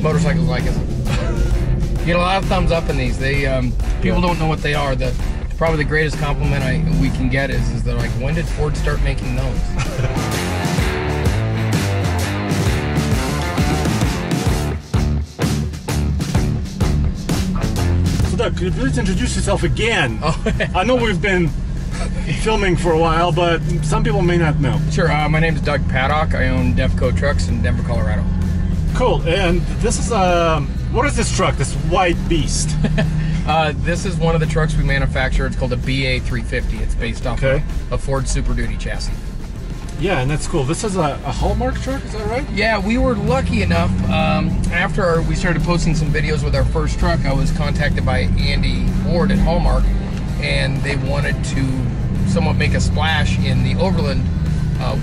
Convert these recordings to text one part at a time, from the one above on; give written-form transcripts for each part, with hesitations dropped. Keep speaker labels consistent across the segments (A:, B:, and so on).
A: Motorcycles like us. You get a lot of thumbs up in these. They people don't know what they are. Probably the greatest compliment we can get is they're like, when did Ford start making those?
B: So Doug, could you please introduce yourself again?
A: Oh.
B: I know we've been filming for a while, but some people may not know.
A: Sure. My name is Doug Paddock. I own Defco Trucks in Denver, Colorado.
B: Cool. And this is what is this truck? This white beast?
A: This is one of the trucks we manufacture. It's called a BA350. It's based off a Ford Super Duty chassis.
B: Yeah, and that's cool. This is a Hallmark truck, is that right?
A: Yeah, we were lucky enough. After we started posting some videos with our first truck, I was contacted by Andy Ward at Hallmark, and they wanted to somewhat make a splash in the overland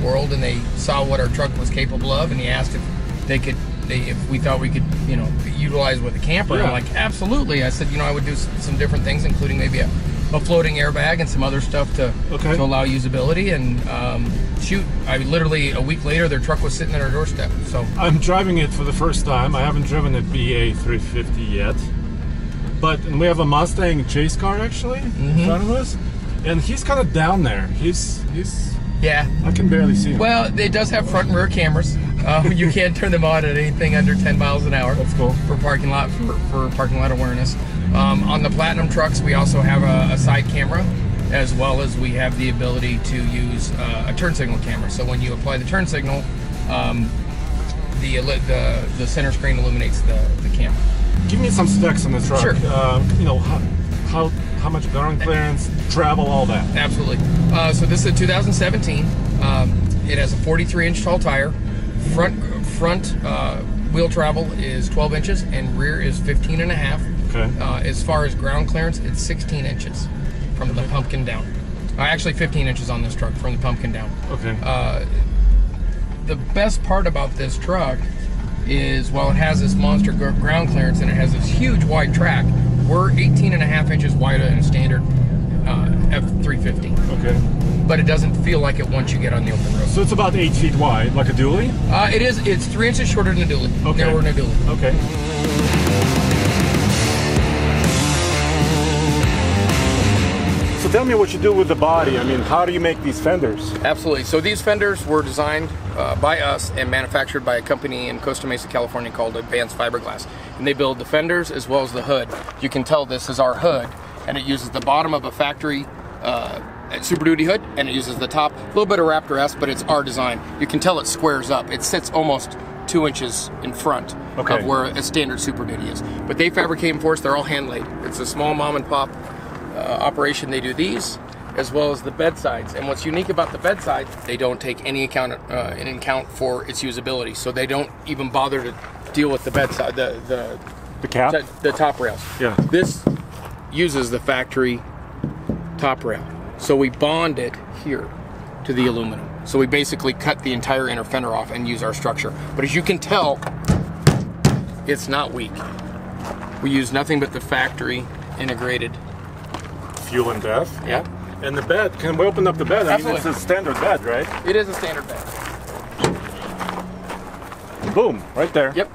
A: world, and they saw what our truck was capable of, and he asked if they could. If we thought we could, you know, utilize with a camper.
B: Yeah.
A: I'm like, absolutely. I said, you know, I would do some different things, including maybe a floating airbag and some other stuff to allow usability. And shoot, I literally a week later, their truck was sitting at our doorstep. So
B: I'm driving it for the first time. I haven't driven a BA350 yet, and we have a Mustang chase car actually in front of us, and he's kind of down there. He's
A: yeah,
B: I can barely see him.
A: Well, it does have front and rear cameras. You can't turn them on at anything under 10 miles an hour.
B: That's cool.
A: For parking lot awareness. On the Platinum trucks, we also have a side camera, as well as we have the ability to use a turn signal camera. So when you apply the turn signal, the center screen illuminates the camera.
B: Give me some specs on the truck.
A: Sure.
B: You know, how much ground clearance, travel, all that.
A: Absolutely. So this is a 2017. It has a 43-inch tall tire. Front wheel travel is 12 inches and rear is 15 and a half.
B: Okay.
A: As far as ground clearance, it's 16 inches from the pumpkin down. Actually 15 inches on this truck from the pumpkin down.
B: Okay.
A: The best part about this truck is while it has this monster ground clearance and it has this huge wide track, we're 18 and a half inches wider than a standard F350.
B: Okay.
A: But it doesn't feel like it once you get on the open road.
B: So it's about 8 feet wide, like a dually?
A: It is. It's 3 inches shorter than a dually.
B: Okay.
A: Narrower than a dually.
B: Okay. So tell me what you do with the body. I mean, how do you make these fenders?
A: Absolutely. So these fenders were designed by us and manufactured by a company in Costa Mesa, California called Advanced Fiberglass. And they build the fenders as well as the hood. You can tell this is our hood, and it uses the bottom of a factory Super Duty hood, and it uses the top, a little bit of Raptor-esque, but it's our design. You can tell it squares up. It sits almost 2 inches in front of where a standard Super Duty is. But they fabricate them for us. They're all hand laid. It's a small mom and pop operation. They do these as well as the bed sides. And what's unique about the bed sides, they don't take any account for its usability. So they don't even bother to deal with the bed side, the
B: cap,
A: the top rails.
B: Yeah.
A: This uses the factory top rail. So we bond it here to the aluminum. So we basically cut the entire inner fender off and use our structure. But as you can tell, it's not weak. We use nothing but the factory integrated
B: fuel and DEF.
A: Yeah.
B: And the bed, can we open up the bed?
A: Absolutely.
B: I mean, it's a standard bed, right?
A: It is a standard bed.
B: Boom, right there.
A: Yep.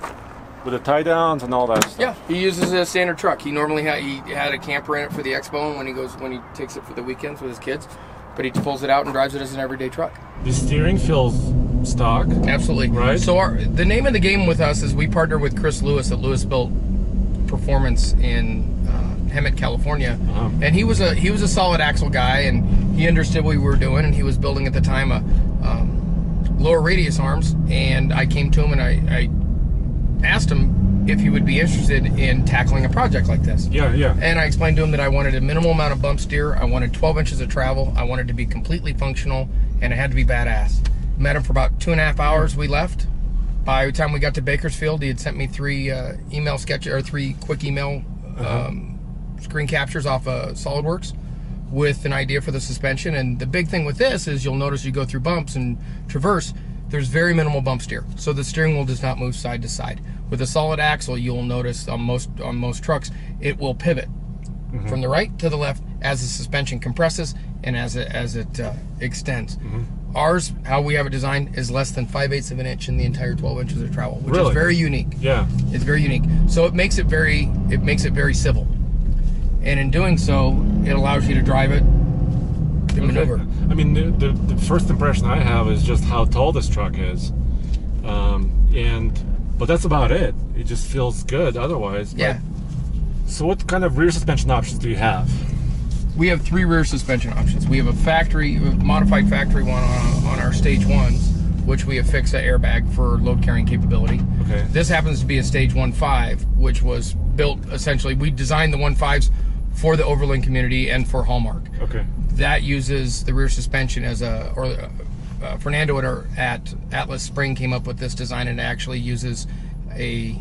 B: With the tie downs and all that stuff.
A: Yeah, he uses a standard truck. He normally had a camper in it for the expo, and when he takes it for the weekends with his kids, but he pulls it out and drives it as an everyday truck.
B: The steering feels stock.
A: Absolutely.
B: Right.
A: So the name of the game with us is we partner with Chris Lewis at Lewis Built Performance in Hemet, California, and he was a solid axle guy, and he understood what we were doing, and he was building at the time a lower radius arms, and I came to him and I asked him if he would be interested in tackling a project like this.
B: Yeah, yeah.
A: And I explained to him that I wanted a minimal amount of bump steer, I wanted 12 inches of travel, I wanted to be completely functional, and it had to be badass. Met him for about 2.5 hours, we left. By the time we got to Bakersfield, he had sent me three quick email screen captures off of SolidWorks with an idea for the suspension. And the big thing with this is you'll notice you go through bumps and traverse, there's very minimal bump steer. So the steering wheel does not move side to side. With a solid axle, you'll notice on most trucks, it will pivot from the right to the left as the suspension compresses and as it extends. Ours, how we have it designed, is less than 5/8 of an inch in the entire 12 inches of travel, which is very unique.
B: Yeah,
A: it's very unique. So it makes it very civil, and in doing so, it allows you to drive it and maneuver.
B: I mean, the first impression I have is just how tall this truck is, but that's about it. It just feels good otherwise.
A: Yeah.
B: So what kind of rear suspension options do you have?
A: We have 3 rear suspension options. We have a modified factory one on our stage 1s, which we have fixed an airbag for load carrying capability.
B: Okay.
A: This happens to be a stage 1.5, which was built essentially. We designed the 1.5s for the Overland community and for Hallmark.
B: Okay.
A: That uses the rear suspension as Fernando at Atlas Spring came up with this design, and it actually uses a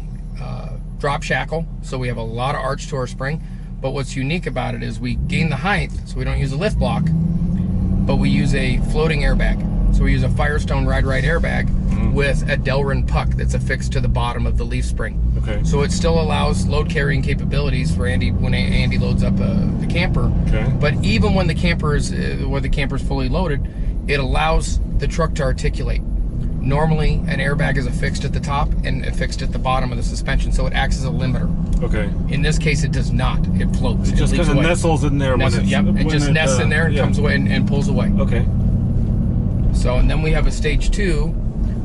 A: drop shackle, so we have a lot of arch to our spring. But what's unique about it is we gain the height, so we don't use a lift block, but we use a floating airbag. So we use a Firestone ride-right airbag with a Delrin puck that's affixed to the bottom of the leaf spring.
B: Okay.
A: So it still allows load carrying capabilities for Andy when Andy loads up the camper.
B: Okay.
A: But even when the camper is fully loaded, it allows the truck to articulate. Normally, an airbag is affixed at the top and affixed at the bottom of the suspension, so it acts as a limiter.
B: Okay.
A: In this case, it does not. It floats.
B: It just kind of nestles in there.
A: It just nests in there and comes away and pulls away.
B: Okay.
A: So, and then we have a stage 2,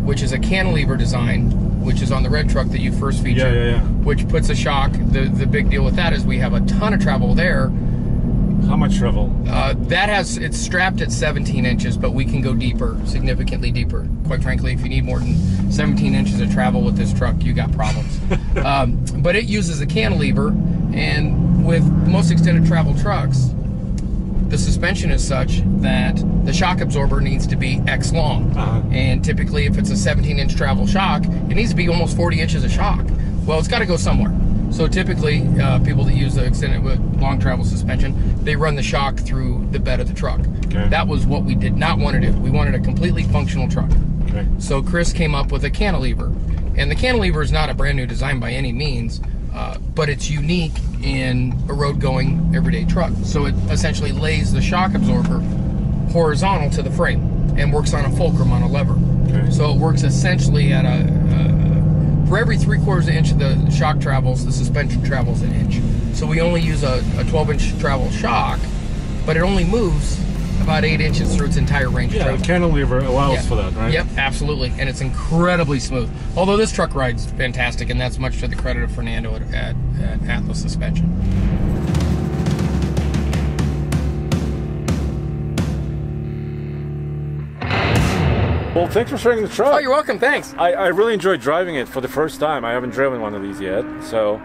A: which is a cantilever design, which is on the red truck that you first featured.
B: Yeah.
A: Which puts a shock. The big deal with that is we have a ton of travel there.
B: How much travel?
A: It's strapped at 17 inches, but we can go deeper, significantly deeper. Quite frankly, if you need more than 17 inches of travel with this truck, you got problems. But it uses a cantilever, and with most extended travel trucks, the suspension is such that the shock absorber needs to be X long. And typically, if it's a 17-inch travel shock, it needs to be almost 40 inches of shock. Well, it's got to go somewhere. So typically, people that use the extended long travel suspension, they run the shock through the bed of the truck.
B: Okay.
A: That was what we did not want to do. We wanted a completely functional truck.
B: Okay.
A: So Chris came up with a cantilever. And the cantilever is not a brand new design by any means, but it's unique in a road-going everyday truck. So it essentially lays the shock absorber horizontal to the frame and works on a fulcrum on a lever.
B: Okay.
A: So it works essentially at for every 3/4 inch of the shock travels, the suspension travels an inch. So we only use a 12-inch travel shock, but it only moves about 8 inches through its entire range of travel.
B: The cantilever allows for that, right?
A: Yep, absolutely, and it's incredibly smooth. Although this truck rides fantastic, and that's much to the credit of Fernando at Atlas Suspension.
B: Well, thanks for sharing the truck.
A: Oh, you're welcome. Thanks.
B: I really enjoyed driving it for the first time. I haven't driven one of these yet, so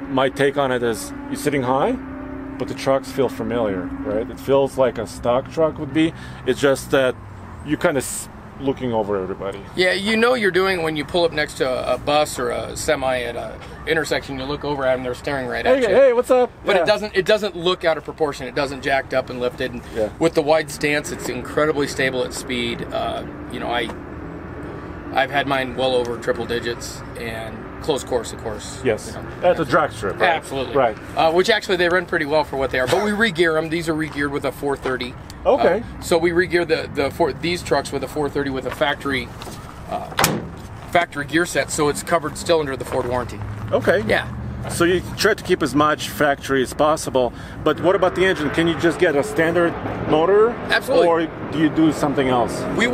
B: my take on it is you're sitting high, but the trucks feel familiar, right? It feels like a stock truck would be. It's just that you're kind of looking over everybody.
A: Yeah, you know you're doing when you pull up next to a bus or a semi at a intersection. You look over at them; they're staring right at you.
B: Hey, what's up?
A: But it doesn't look out of proportion. It doesn't jacked up and lifted. And with the wide stance, it's incredibly stable at speed. I've had mine well over triple digits and close course, of course.
B: Yes, at the drag strip, right?
A: Absolutely.
B: Right.
A: Which actually they run pretty well for what they are. But we re-gear them. These are re-geared with a 430.
B: Okay.
A: So we re-gear these trucks with a 430 with a factory gear set, so it's covered still under the Ford warranty.
B: Okay.
A: Yeah.
B: So you try to keep as much factory as possible, but what about the engine? Can you just get a standard motor?
A: Absolutely.
B: Or do you do something else?
A: We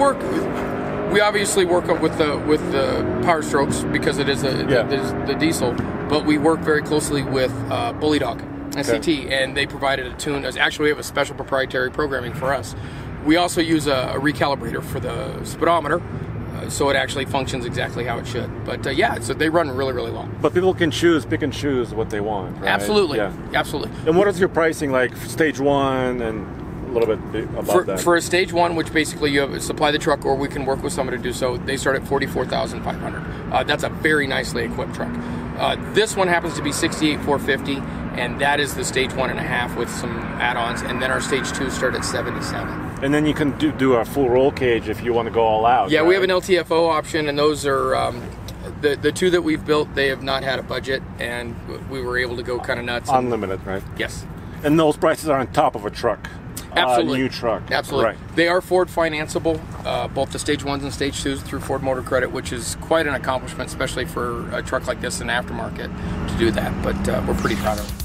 A: obviously work with the Power Strokes because it is the diesel, but we work very closely with Bully Dog, SCT, and they provided a tune. Actually, we have a special proprietary programming for us. We also use a recalibrator for the speedometer, so it actually functions exactly how it should. But so they run really, really long.
B: But people can pick and choose what they want, right?
A: Absolutely,
B: yeah.
A: Absolutely.
B: And what is your pricing like for stage 1 and a little bit above that?
A: For a stage 1, which basically you supply the truck or we can work with somebody to do so, they start at $44,500. That's a very nicely equipped truck. This one happens to be 68,450, and that is the stage 1.5 with some add-ons, and then our stage 2 start at 77.
B: And then you can do a full roll cage if you want to go all out.
A: Yeah,
B: right?
A: we have an LTFO option, and those are the two that we've built. They have not had a budget, and we were able to go kind of nuts.
B: Unlimited, right?
A: Yes.
B: And those prices are on top of a truck.
A: Absolutely.
B: new truck.
A: Absolutely.
B: Right.
A: They are Ford financeable, both the Stage 1s and Stage 2s through Ford Motor Credit, which is quite an accomplishment, especially for a truck like this in aftermarket to do that. But we're pretty proud of it.